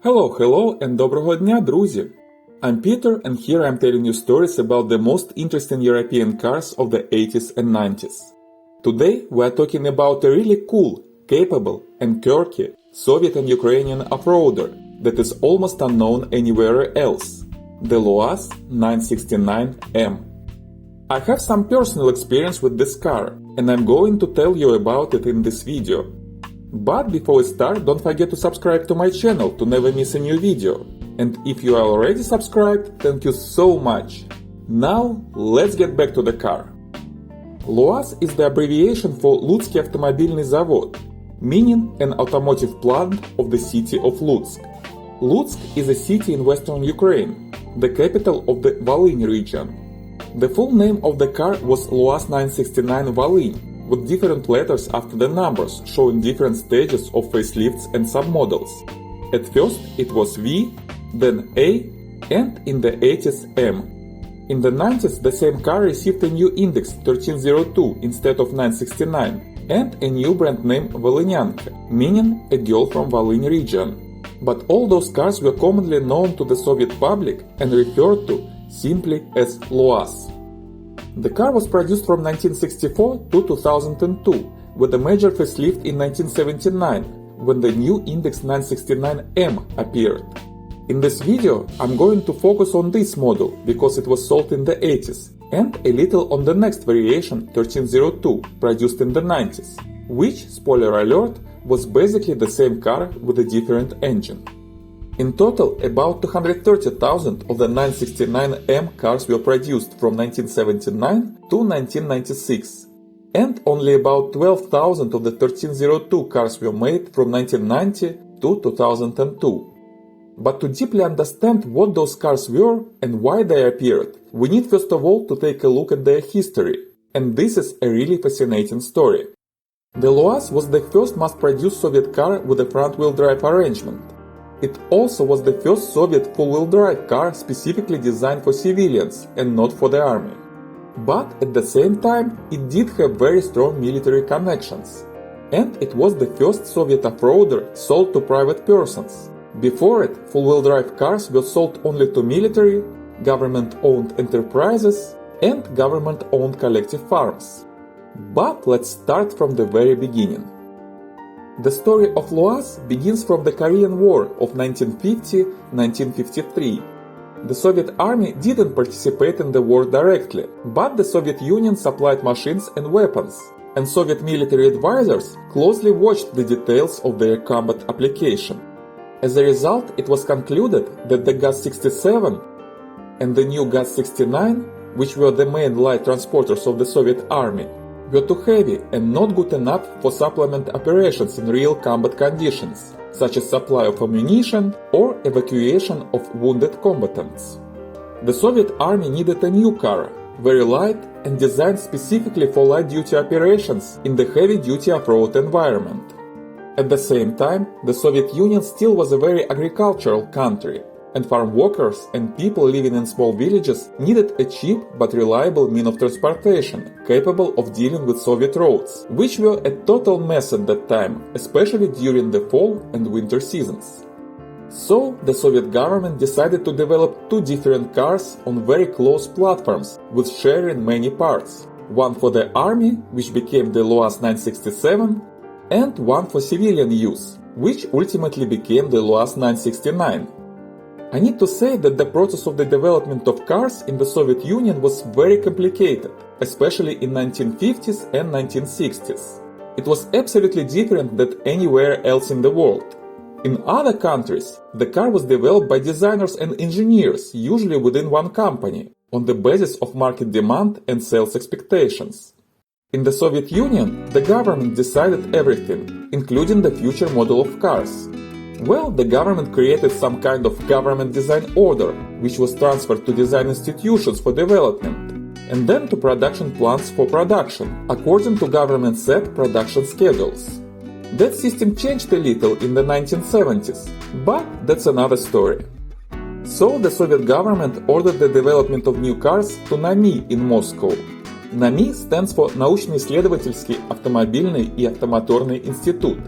Hello and доброго дня, друзі! I'm Peter and here I'm telling you stories about the most interesting European cars of the 80s and 90s. Today we are talking about a really cool, capable and quirky Soviet and Ukrainian off-roader that is almost unknown anywhere else, the LuAZ 969M. I have some personal experience with this car and I'm going to tell you about it in this video. But before we start, don't forget to subscribe to my channel to never miss a new video. And if you are already subscribed, thank you so much. Now, let's get back to the car. LuAZ is the abbreviation for Lutzk автомобильный завод, meaning an automotive plant of the city of Lutzk. Lutzk is a city in western Ukraine, the capital of the Volyn region. The full name of the car was LuAZ 969 Volyn, with different letters after the numbers, showing different stages of facelifts and submodels. At first it was V, then A, and in the 80s M. In the 90s the same car received a new index 1302 instead of 969, and a new brand name Volynyanka, meaning a girl from Volyn region. But all those cars were commonly known to the Soviet public and referred to simply as LuAZ. The car was produced from 1964 to 2002, with a major facelift in 1979, when the new index 969M appeared. In this video, I'm going to focus on this model because it was sold in the 80s, and a little on the next variation 1302, produced in the 90s, which, spoiler alert, was basically the same car with a different engine. In total, about 230,000 of the 969M cars were produced from 1979 to 1996, and only about 12,000 of the 1302 cars were made from 1990 to 2002. But to deeply understand what those cars were and why they appeared, we need first of all to take a look at their history, and this is a really fascinating story. The LuAZ was the first mass-produced Soviet car with a front-wheel drive arrangement. It also was the first Soviet full-wheel drive car specifically designed for civilians and not for the army. But at the same time, it did have very strong military connections. And it was the first Soviet off-roader sold to private persons. Before it, full-wheel drive cars were sold only to military, government-owned enterprises, and government-owned collective farms. But let's start from the very beginning. The story of LuAZ begins from the Korean War of 1950-1953. The Soviet army didn't participate in the war directly, but the Soviet Union supplied machines and weapons, and Soviet military advisors closely watched the details of their combat application. As a result, it was concluded that the GAZ-67 and the new GAZ-69, which were the main light transporters of the Soviet army, were too heavy and not good enough for supplement operations in real combat conditions, such as supply of ammunition or evacuation of wounded combatants. The Soviet army needed a new car, very light and designed specifically for light-duty operations in the heavy-duty off-road environment. At the same time, the Soviet Union still was a very agricultural country, and farm workers and people living in small villages needed a cheap but reliable means of transportation, capable of dealing with Soviet roads, which were a total mess at that time, especially during the fall and winter seasons. So, the Soviet government decided to develop two different cars on very close platforms with sharing many parts, one for the army, which became the LuAZ 967, and one for civilian use, which ultimately became the LuAZ 969. I need to say that the process of the development of cars in the Soviet Union was very complicated, especially in 1950s and 1960s. It was absolutely different than anywhere else in the world. In other countries, the car was developed by designers and engineers, usually within one company, on the basis of market demand and sales expectations. In the Soviet Union, the government decided everything, including the future model of cars. Well, the government created some kind of government design order, which was transferred to design institutions for development, and then to production plants for production, according to government set production schedules. That system changed a little in the 1970s, but that's another story. So the Soviet government ordered the development of new cars to NAMI in Moscow. NAMI stands for Научно-исследовательский автомобильный и автомоторный институт.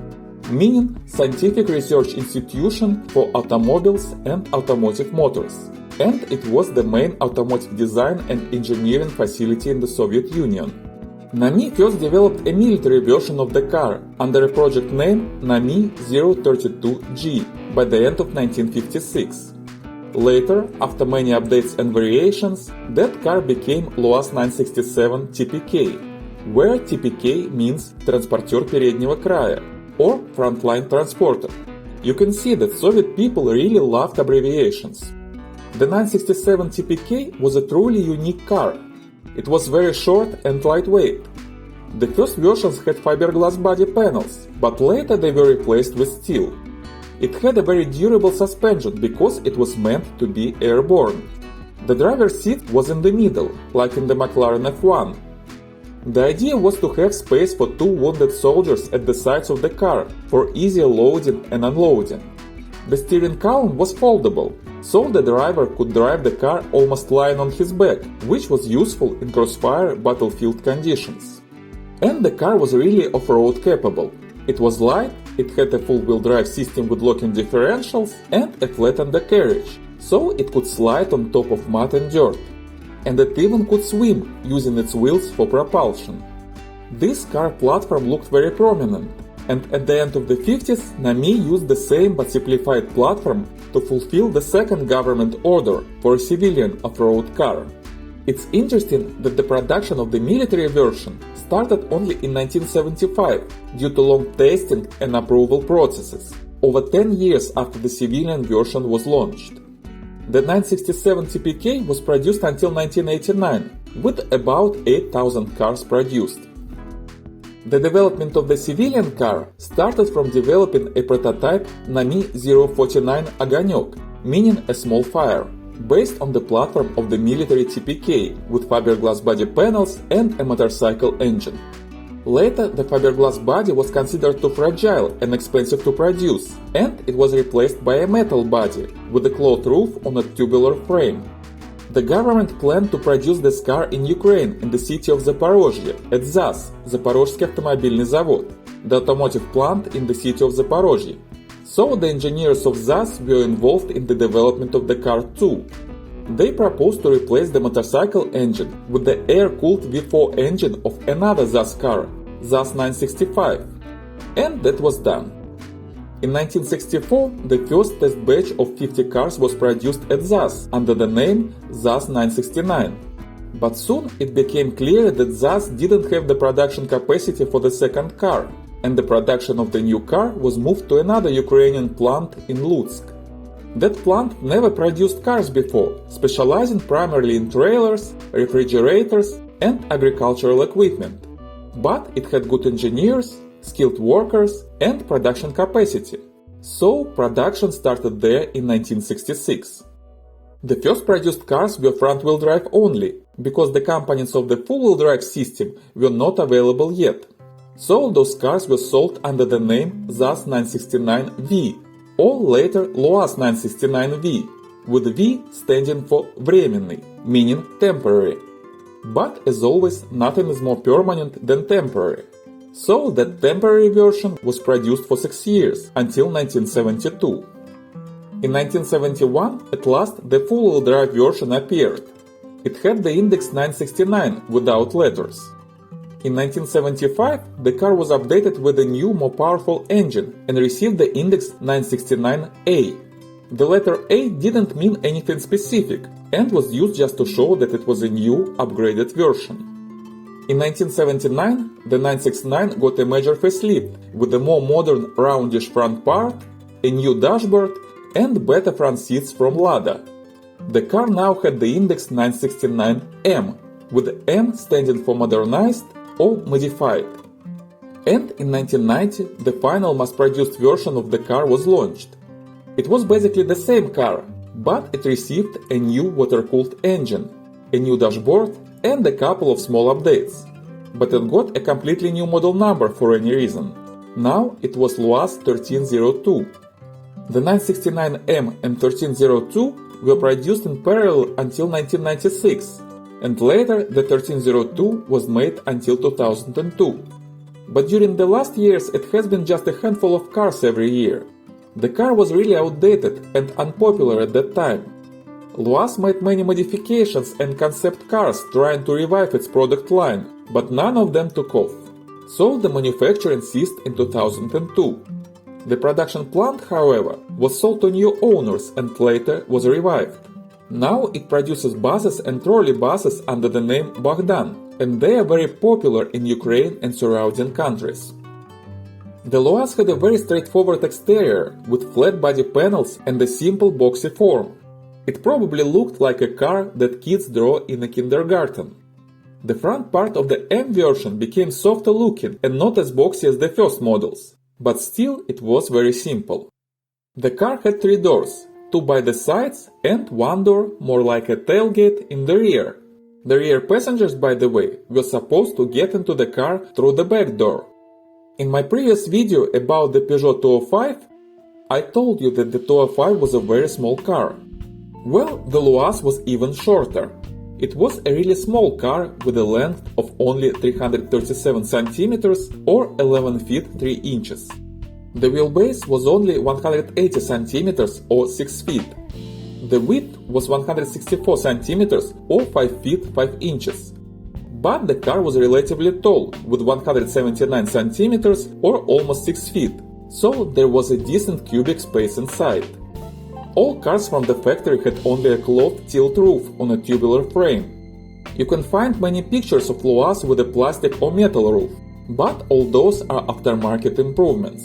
meaning Scientific Research Institution for Automobiles and Automotive Motors, and it was the main automotive design and engineering facility in the Soviet Union. NAMI first developed a military version of the car under a project name NAMI 032G by the end of 1956. Later, after many updates and variations, that car became LuAZ 967 TPK, where TPK means Transporter переднего края, or Frontline Transporter. You can see that Soviet people really loved abbreviations. The 967 TPK was a truly unique car. It was very short and lightweight. The first versions had fiberglass body panels, but later they were replaced with steel. It had a very durable suspension because it was meant to be airborne. The driver's seat was in the middle, like in the McLaren F1. The idea was to have space for two wounded soldiers at the sides of the car for easier loading and unloading. The steering column was foldable, so the driver could drive the car almost lying on his back, which was useful in crossfire battlefield conditions. And the car was really off-road capable. It was light, it had a full-wheel drive system with locking differentials and a flat undercarriage, so it could slide on top of mud and dirt. And it even could swim, using its wheels for propulsion. This car platform looked very prominent, and at the end of the 50s, NAMI used the same but simplified platform to fulfill the second government order for a civilian off-road car. It's interesting that the production of the military version started only in 1975 due to long testing and approval processes, over 10 years after the civilian version was launched. The 967 TPK was produced until 1989, with about 8,000 cars produced. The development of the civilian car started from developing a prototype NAMI 049 Огонек, meaning a small fire, based on the platform of the military TPK with fiberglass body panels and a motorcycle engine. Later, the fiberglass body was considered too fragile and expensive to produce, and it was replaced by a metal body with a cloth roof on a tubular frame. The government planned to produce this car in Ukraine in the city of Zaporozhye at ZAZ, Zaporozhsky Автомобильный Завод, the automotive plant in the city of Zaporozhye. So the engineers of ZAZ were involved in the development of the car too. They proposed to replace the motorcycle engine with the air-cooled V4 engine of another ZAZ car, ZAZ 965, and that was done. In 1964, the first test batch of 50 cars was produced at ZAZ under the name ZAZ 969. But soon it became clear that ZAZ didn't have the production capacity for the second car, and the production of the new car was moved to another Ukrainian plant in Lutzk. That plant never produced cars before, specializing primarily in trailers, refrigerators, and agricultural equipment. But it had good engineers, skilled workers, and production capacity. So production started there in 1966. The first produced cars were front-wheel drive only, because the components of the full-wheel drive system were not available yet. So those cars were sold under the name ZAZ 969V, or later LuAZ 969V, with V standing for временный, meaning temporary. But as always, nothing is more permanent than temporary. So that temporary version was produced for 6 years, until 1972. In 1971, at last, the full-wheel drive version appeared. It had the index 969 without letters. In 1975, the car was updated with a new, more powerful engine and received the index 969A. The letter A didn't mean anything specific and was used just to show that it was a new, upgraded version. In 1979, the 969 got a major facelift with a more modern roundish front part, a new dashboard, and better front seats from LuAZ. The car now had the index 969M, with M standing for modernized or modified. And in 1990, the final mass-produced version of the car was launched. It was basically the same car, but it received a new water-cooled engine, a new dashboard, and a couple of small updates. But it got a completely new model number for any reason. Now it was LuAZ 1302. The 969M and 1302 were produced in parallel until 1996, and later the 1302 was made until 2002. but during the last years it has been just a handful of cars every year. The car was really outdated and unpopular at that time. LuAZ made many modifications and concept cars trying to revive its product line, but none of them took off. So the manufacturer ceased in 2002. The production plant, however, was sold to new owners and later was revived. Now it produces buses and trolley buses under the name Bogdan, and they are very popular in Ukraine and surrounding countries. The LuAZ had a very straightforward exterior with flat body panels and a simple boxy form. It probably looked like a car that kids draw in a kindergarten. The front part of the M version became softer looking and not as boxy as the first models, but still it was very simple. The car had 3 doors, 2 by the sides and 1 door, more like a tailgate, in the rear. The rear passengers, by the way, were supposed to get into the car through the back door. In my previous video about the Peugeot 205, I told you that the 205 was a very small car. Well, the LuAZ was even shorter. It was a really small car with a length of only 337 centimeters or 11 feet 3 inches. The wheelbase was only 180 centimeters or 6 feet. The width was 164 centimeters or 5 feet 5 inches. But the car was relatively tall, with 179 centimeters or almost 6 feet, so there was a decent cubic space inside. All cars from the factory had only a cloth tilt roof on a tubular frame. You can find many pictures of LuAZ with a plastic or metal roof, but all those are aftermarket improvements.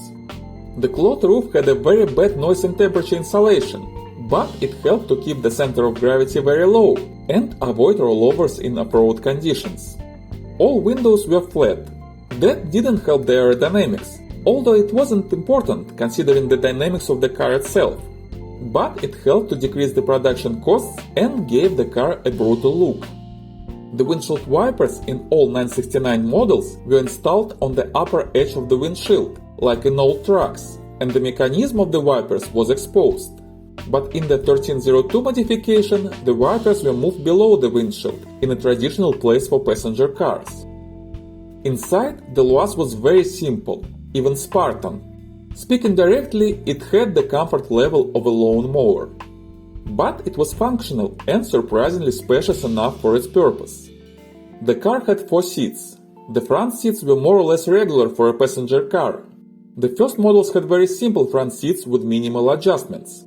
The cloth roof had a very bad noise and temperature insulation, but it helped to keep the center of gravity very low and avoid rollovers in off-road conditions. All windows were flat. That didn't help the aerodynamics, although it wasn't important considering the dynamics of the car itself. But it helped to decrease the production costs and gave the car a brutal look. The windshield wipers in all 969 models were installed on the upper edge of the windshield, like in old trucks, and the mechanism of the wipers was exposed. But in the 1302 modification, the wipers were moved below the windshield, in a traditional place for passenger cars. Inside, the LuAZ was very simple, even Spartan. Speaking directly, it had the comfort level of a lawn mower. But it was functional and surprisingly spacious enough for its purpose. The car had 4 seats. The front seats were more or less regular for a passenger car. The first models had very simple front seats with minimal adjustments.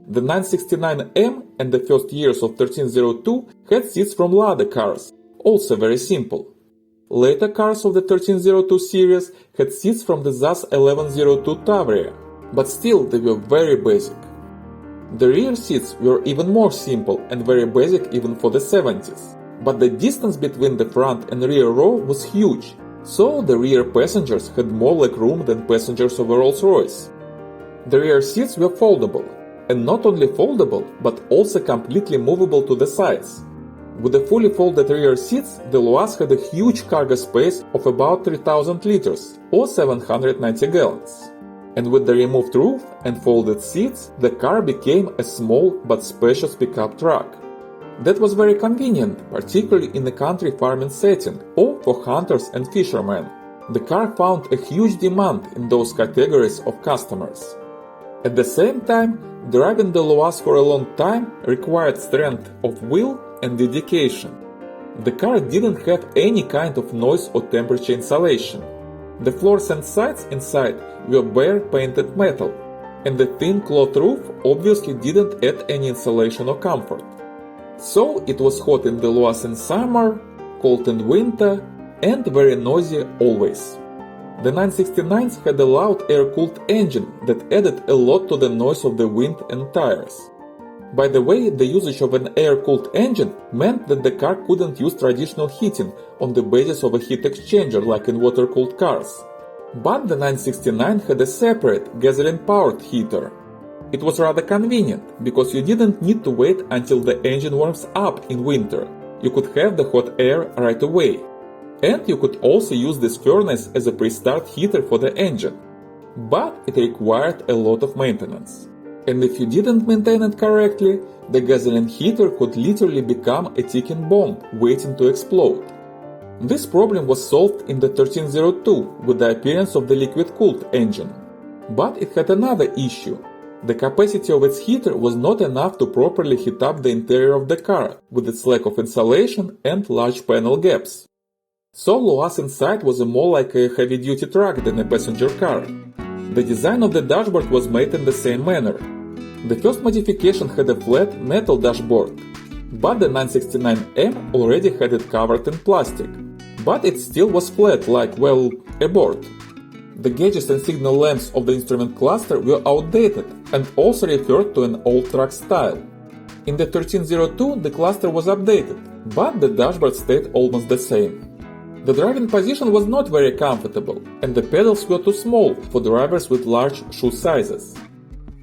The 969M and the first years of 1302 had seats from LuAZ cars, also very simple. Later cars of the 1302 series had seats from the ZAZ 1102 Tavria, but still they were very basic. The rear seats were even more simple and very basic even for the 70s, but the distance between the front and rear row was huge, so the rear passengers had more legroom than passengers of a Rolls-Royce. The rear seats were foldable, and not only foldable, but also completely movable to the sides. With the fully folded rear seats, the LuAZ had a huge cargo space of about 3000 liters, or 790 gallons. And with the removed roof and folded seats, the car became a small but spacious pickup truck. That was very convenient, particularly in a country farming setting or for hunters and fishermen. The car found a huge demand in those categories of customers. At the same time, driving the LuAZ for a long time required strength of will and dedication. The car didn't have any kind of noise or temperature insulation. The floors and sides inside were bare painted metal, and the thin cloth roof obviously didn't add any insulation or comfort. So it was hot in the LuAZ in summer, cold in winter, and very noisy always. The 969s had a loud air-cooled engine that added a lot to the noise of the wind and tires. By the way, the usage of an air-cooled engine meant that the car couldn't use traditional heating on the basis of a heat exchanger like in water-cooled cars. But the 969 had a separate gasoline-powered heater. It was rather convenient, because you didn't need to wait until the engine warms up in winter. You could have the hot air right away. And you could also use this furnace as a pre-start heater for the engine. But it required a lot of maintenance. And if you didn't maintain it correctly, the gasoline heater could literally become a ticking bomb waiting to explode. This problem was solved in the 1302 with the appearance of the liquid-cooled engine. But it had another issue. The capacity of its heater was not enough to properly heat up the interior of the car, with its lack of insulation and large panel gaps. So LuAZ inside was more like a heavy-duty truck than a passenger car. The design of the dashboard was made in the same manner. The first modification had a flat metal dashboard, but the 969M already had it covered in plastic. But it still was flat, like, well, a board. The gauges and signal lamps of the instrument cluster were outdated and also referred to an old truck style. In the 1302 the cluster was updated, but the dashboard stayed almost the same. The driving position was not very comfortable, and the pedals were too small for drivers with large shoe sizes.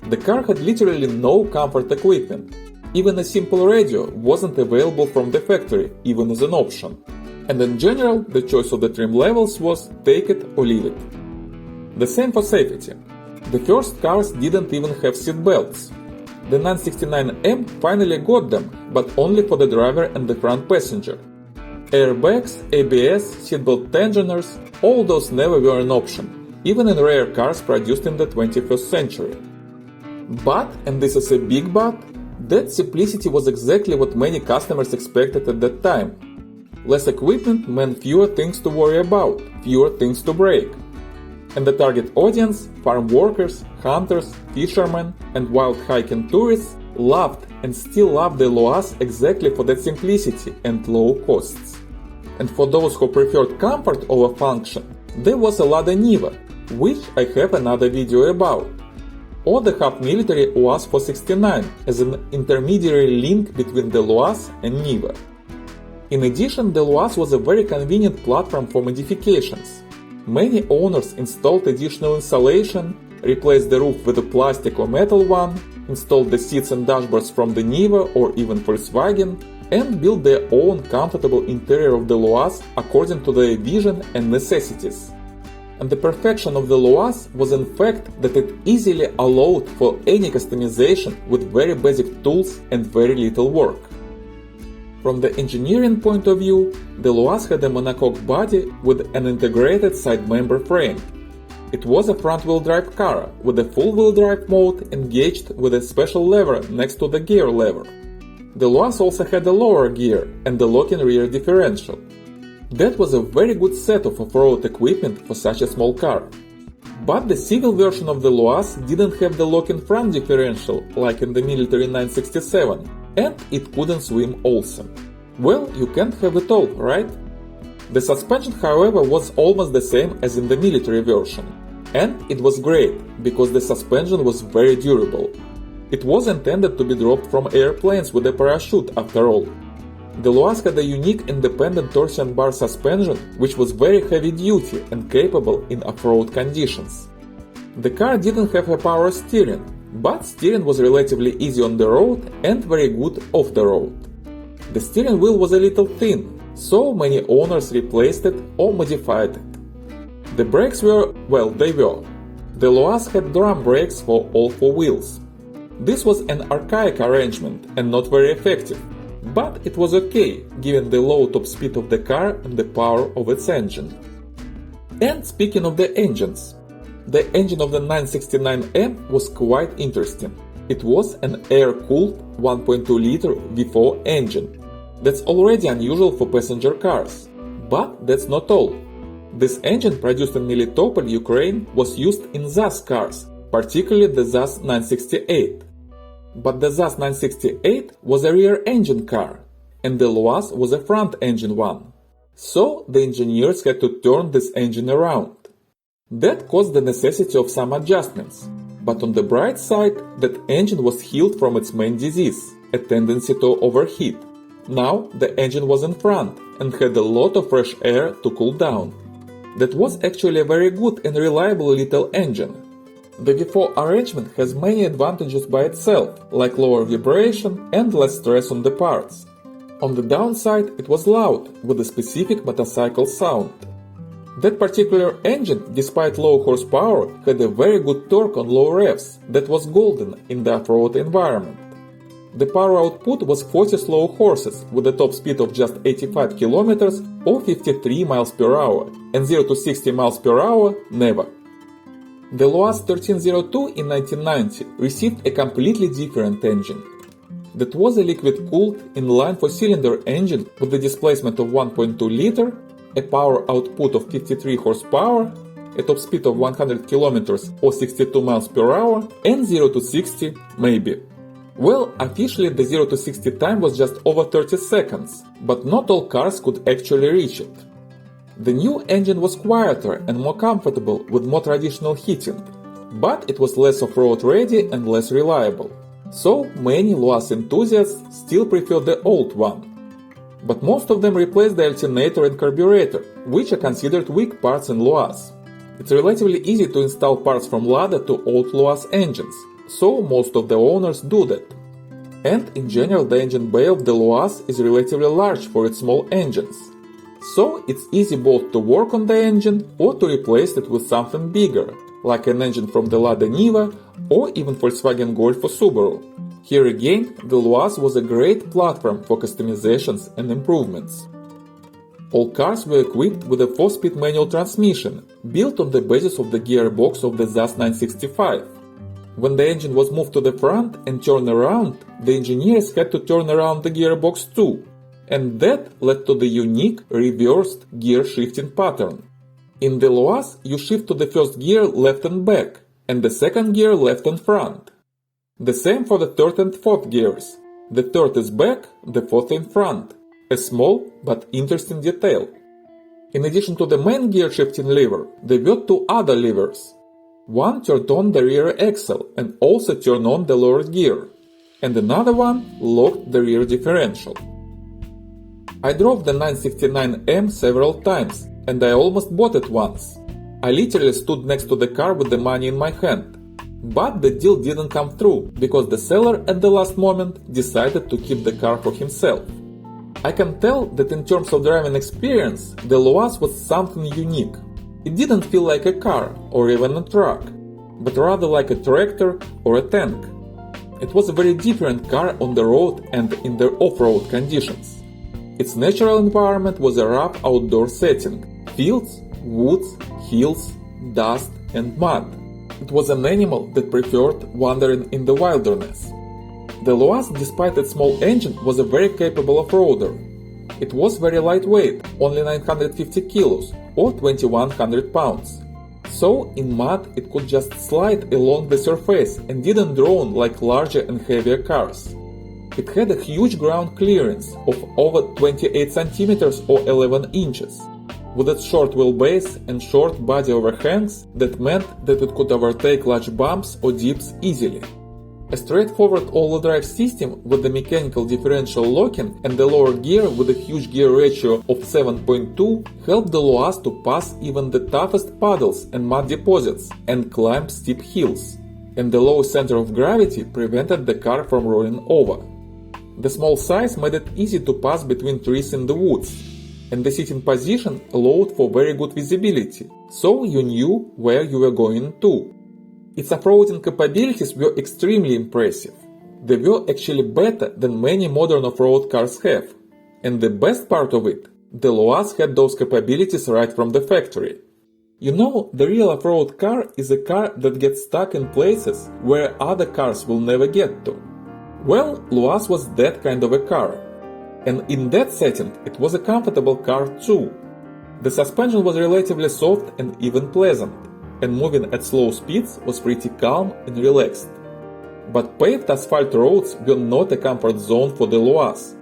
The car had literally no comfort equipment. Even a simple radio wasn't available from the factory, even as an option. And in general, the choice of the trim levels was take it or leave it. The same for safety. The first cars didn't even have seat belts. The 969M finally got them, but only for the driver and the front passenger. Airbags, ABS, seatbelt tensioners, all those never were an option, even in rare cars produced in the 21st century. But, and this is a big but, that simplicity was exactly what many customers expected at that time. Less equipment meant fewer things to worry about, fewer things to break. And the target audience, farm workers, hunters, fishermen, and wild hiking tourists, loved and still love the LuAZ exactly for that simplicity and low costs. And for those who preferred comfort over function, there was a LuAZ Niva, which I have another video about. Or the half-military UAZ 469 as an intermediary link between the LuAZ and Niva. In addition, the LuAZ was a very convenient platform for modifications. Many owners installed additional insulation, replaced the roof with a plastic or metal one, installed the seats and dashboards from the Niva or even Volkswagen, and built their own comfortable interior of the LuAZ according to their vision and necessities. And the perfection of the LuAZ was in fact that it easily allowed for any customization with very basic tools and very little work. From the engineering point of view, the LuAZ had a monocoque body with an integrated side member frame. It was a front-wheel drive car with a full-wheel drive mode engaged with a special lever next to the gear lever. The LuAZ also had a lower gear and a lock-in rear differential. That was a very good set of off-road equipment for such a small car. But the civil version of the LuAZ didn't have the lock-in front differential like in the military 967, and it couldn't swim also. Well, you can't have it all, right? The suspension, however, was almost the same as in the military version. And it was great, because the suspension was very durable. It was intended to be dropped from airplanes with a parachute after all. The LuAZ had a unique independent torsion bar suspension, which was very heavy duty and capable in off-road conditions. The car didn't have a power steering, but steering was relatively easy on the road and very good off the road. The steering wheel was a little thin, so many owners replaced it or modified it. The brakes were, well, they were. The LuAZ had drum brakes for all four wheels. This was an archaic arrangement and not very effective, but it was okay given the low top speed of the car and the power of its engine. And speaking of the engines, the engine of the 969M was quite interesting. It was an air-cooled 1.2-liter V4 engine. That's already unusual for passenger cars. But that's not all. This engine, produced in Melitopol, Ukraine, was used in LuAZ cars, particularly the LuAZ 968. But the LuAZ 968 was a rear-engine car, and the LuAZ was a front-engine one. So the engineers had to turn this engine around. That caused the necessity of some adjustments. But on the bright side, that engine was healed from its main disease, a tendency to overheat. Now the engine was in front and had a lot of fresh air to cool down. That was actually a very good and reliable little engine. The V4 arrangement has many advantages by itself, like lower vibration and less stress on the parts. On the downside, it was loud, with a specific motorcycle sound. That particular engine, despite low horsepower, had a very good torque on low revs that was golden in the off-road environment. The power output was 40 slow horses with a top speed of just 85 kilometers or 53 miles per hour, and 0 to 60 miles per hour never. The LuAZ 1302 in 1990 received a completely different engine. That was a liquid-cooled inline four-cylinder engine with a displacement of 1.2 liter, a power output of 53 horsepower, a top speed of 100 kilometers or 62 miles per hour, and 0 to 60 maybe. Well, officially the 0 to 60 time was just over 30 seconds, but not all cars could actually reach it. The new engine was quieter and more comfortable with more traditional heating, but it was less off-road ready and less reliable. So many LuAZ enthusiasts still prefer the old one. But most of them replaced the alternator and carburetor, which are considered weak parts in LuAZ. It's relatively easy to install parts from Lada to old LuAZ engines, so most of the owners do that. And in general the engine bay of the LuAZ is relatively large for its small engines. So it's easy both to work on the engine or to replace it with something bigger, like an engine from the Lada Niva or even Volkswagen Golf or Subaru. Here again, the LuAZ was a great platform for customizations and improvements. All cars were equipped with a 4-speed manual transmission, built on the basis of the gearbox of the ZAZ 965. When the engine was moved to the front and turned around, the engineers had to turn around the gearbox too, and that led to the unique reversed gear shifting pattern. In the LuAZ, you shift to the first gear left and back, and the second gear left and front. The same for the third and fourth gears. The third is back, the fourth in front. A small but interesting detail. In addition to the main gear shifting lever, there were two other levers. One turned on the rear axle and also turned on the lower gear, and another one locked the rear differential. I drove the 969M several times, and I almost bought it once. I literally stood next to the car with the money in my hand. But the deal didn't come through, because the seller at the last moment decided to keep the car for himself. I can tell that in terms of driving experience, the LuAZ was something unique. It didn't feel like a car or even a truck, but rather like a tractor or a tank. It was a very different car on the road and in the off-road conditions. Its natural environment was a rough outdoor setting: fields, woods, hills, dust and mud. It was an animal that preferred wandering in the wilderness. The LuAZ, despite its small engine, was a very capable off-roader. It was very lightweight, only 950 kilos or 2100 pounds. So in mud it could just slide along the surface and didn't drone like larger and heavier cars. It had a huge ground clearance of over 28 centimeters or 11 inches. With its short wheelbase and short body overhangs, that meant that it could overtake large bumps or dips easily. A straightforward all-wheel drive system with the mechanical differential locking and the lower gear with a huge gear ratio of 7.2 helped the LuAZ to pass even the toughest puddles and mud deposits and climb steep hills, and the low center of gravity prevented the car from rolling over. The small size made it easy to pass between trees in the woods, and the sitting position allowed for very good visibility, so you knew where you were going to. Its off-roading capabilities were extremely impressive. They were actually better than many modern off-road cars have. And the best part of it, the LuAZ had those capabilities right from the factory. You know, the real off-road car is a car that gets stuck in places where other cars will never get to. Well, LuAZ was that kind of a car. And in that setting, it was a comfortable car too. The suspension was relatively soft and even pleasant, and moving at slow speeds was pretty calm and relaxed. But paved asphalt roads were not a comfort zone for the LuAZ.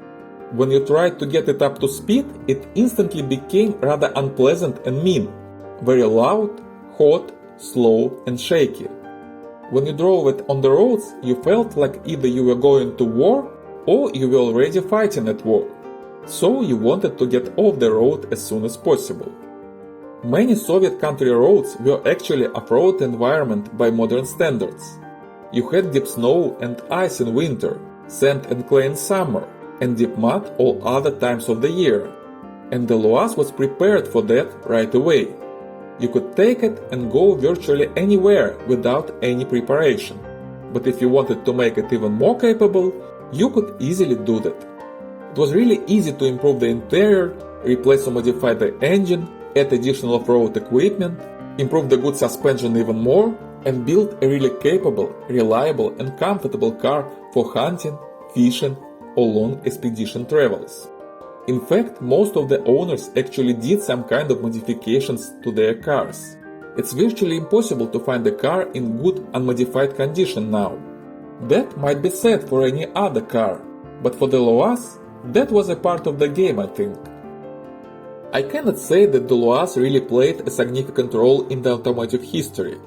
When you tried to get it up to speed, it instantly became rather unpleasant and mean, very loud, hot, slow and shaky. When you drove it on the roads, you felt like either you were going to war or you were already fighting at war, so you wanted to get off the road as soon as possible. Many Soviet country roads were actually off-road environment by modern standards. You had deep snow and ice in winter, sand and clay in summer, and deep mud all other times of the year. And the LuAZ was prepared for that right away. You could take it and go virtually anywhere without any preparation. But if you wanted to make it even more capable, you could easily do that. It was really easy to improve the interior, replace or modify the engine, add additional off-road equipment, improve the good suspension even more, and build a really capable, reliable and comfortable car for hunting, fishing or long expedition travels. In fact, most of the owners actually did some kind of modifications to their cars. It's virtually impossible to find a car in good unmodified condition now. That might be said for any other car, but for the LuAZ, that was a part of the game, I think. I cannot say that the LuAZ really played a significant role in the automotive history.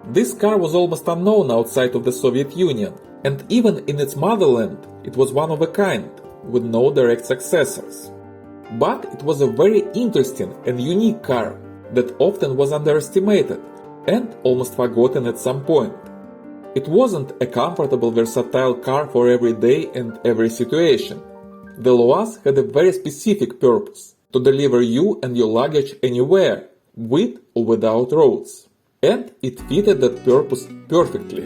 This car was almost unknown outside of the Soviet Union, and even in its motherland, it was one of a kind, with no direct successors. But it was a very interesting and unique car that often was underestimated and almost forgotten at some point. It wasn't a comfortable, versatile car for every day and every situation. The LuAZ had a very specific purpose: to deliver you and your luggage anywhere, with or without roads. And it fitted that purpose perfectly.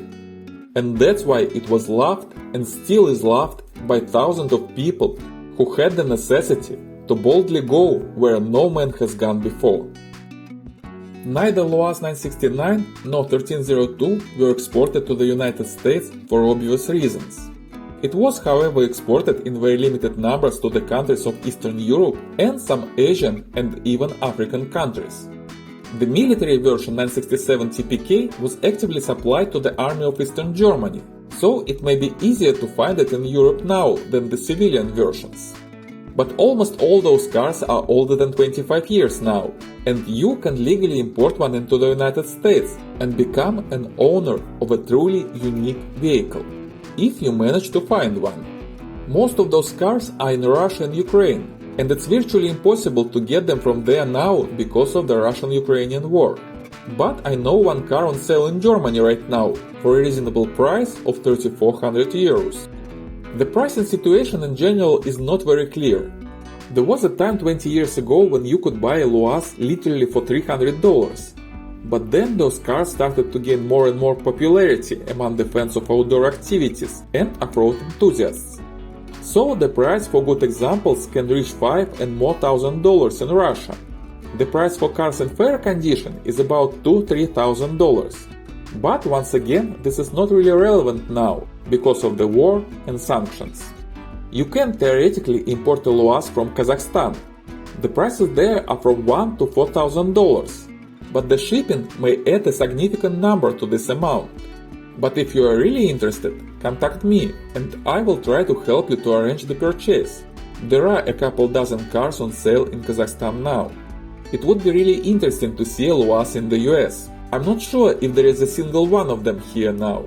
And that's why it was loved and still is loved by thousands of people who had the necessity to boldly go where no man has gone before. Neither LuAZ 969 nor 1302 were exported to the United States for obvious reasons. It was, however, exported in very limited numbers to the countries of Eastern Europe and some Asian and even African countries. The military version 967 TPK was actively supplied to the army of Eastern Germany, so it may be easier to find it in Europe now than the civilian versions. But almost all those cars are older than 25 years now, and you can legally import one into the United States and become an owner of a truly unique vehicle, if you manage to find one. Most of those cars are in Russia and Ukraine, and it's virtually impossible to get them from there now because of the Russian-Ukrainian war. But I know one car on sale in Germany right now for a reasonable price of 3,400 euros. The pricing situation in general is not very clear. There was a time 20 years ago when you could buy a LuAZ literally for $300, but then those cars started to gain more and more popularity among the fans of outdoor activities and off-road enthusiasts. So the price for good examples can reach $5,000 and more in Russia. The price for cars in fair condition is about $2,000–3,000. But once again, this is not really relevant now, because of the war and sanctions. You can theoretically import a LuAZ from Kazakhstan. The prices there are from $1,000 to $4,000, but the shipping may add a significant number to this amount. But if you are really interested, contact me and I will try to help you to arrange the purchase. There are a couple dozen cars on sale in Kazakhstan now. It would be really interesting to see a LuAZ in the US. I'm not sure if there is a single one of them here now.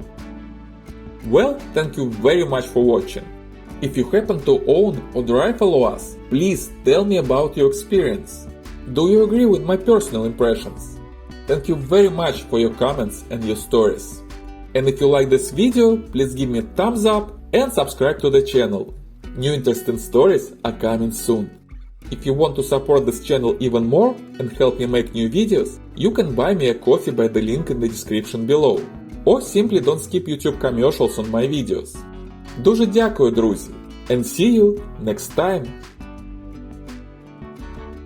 Well, thank you very much for watching. If you happen to own or drive a LuAZ, please tell me about your experience. Do you agree with my personal impressions? Thank you very much for your comments and your stories. And if you like this video, please give me a thumbs up and subscribe to the channel. New interesting stories are coming soon. If you want to support this channel even more and help me make new videos, you can buy me a coffee by the link in the description below. Or simply don't skip YouTube commercials on my videos. Дуже дякую, друзі, and see you next time!